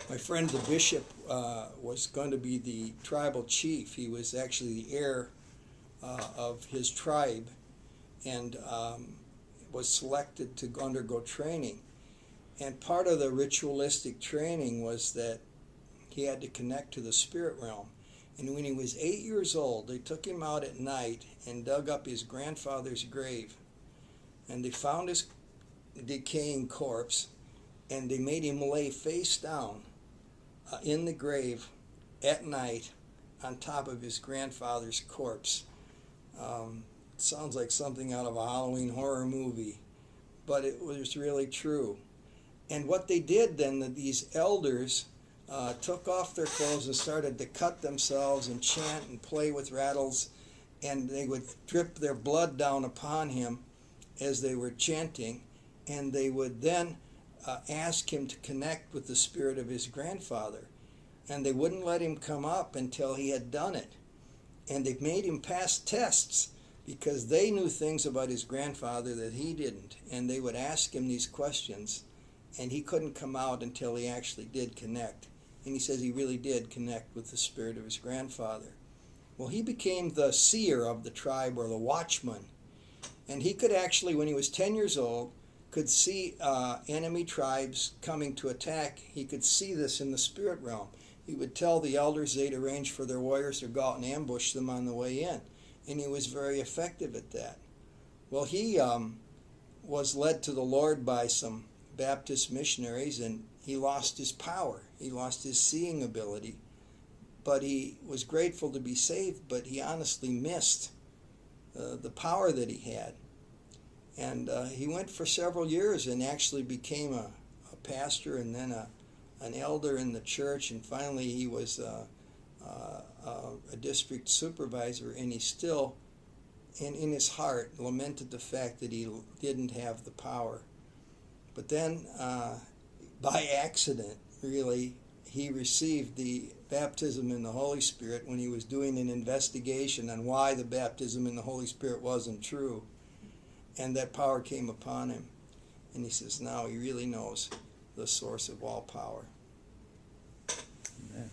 My friend the bishop was going to be the tribal chief. He was actually the heir of his tribe, and was selected to undergo training. And part of the ritualistic training was that he had to connect to the spirit realm. And when he was 8 years old, they took him out at night and dug up his grandfather's grave. And they found his decaying corpse, and they made him lay face down in the grave at night on top of his grandfather's corpse. Sounds like something out of a Halloween horror movie, but it was really true. And what they did then, these elders took off their clothes and started to cut themselves and chant and play with rattles, and they would drip their blood down upon him as they were chanting, and they would then ask him to connect with the spirit of his grandfather. And they wouldn't let him come up until he had done it. And they made him pass tests because they knew things about his grandfather that he didn't. And they would ask him these questions, and he couldn't come out until he actually did connect. And he says he really did connect with the spirit of his grandfather. Well, he became the seer of the tribe, or the watchman. And he could actually, when he was 10 years old, could see enemy tribes coming to attack. He could see this in the spirit realm. He would tell the elders they'd arrange for their warriors to go out and ambush them on the way in. And he was very effective at that. Well, he was led to the Lord by some Baptist missionaries, and he lost his power. He lost his seeing ability. But he was grateful to be saved, but he honestly missed the power that he had. And he went for several years and actually became a pastor, and then an elder in the church, and finally he was a district supervisor, and he still, in his heart, lamented the fact that he didn't have the power. But then, by accident, really, he received the baptism in the Holy Spirit when he was doing an investigation on why the baptism in the Holy Spirit wasn't true. And that power came upon him. And he says now he really knows the source of all power. Amen.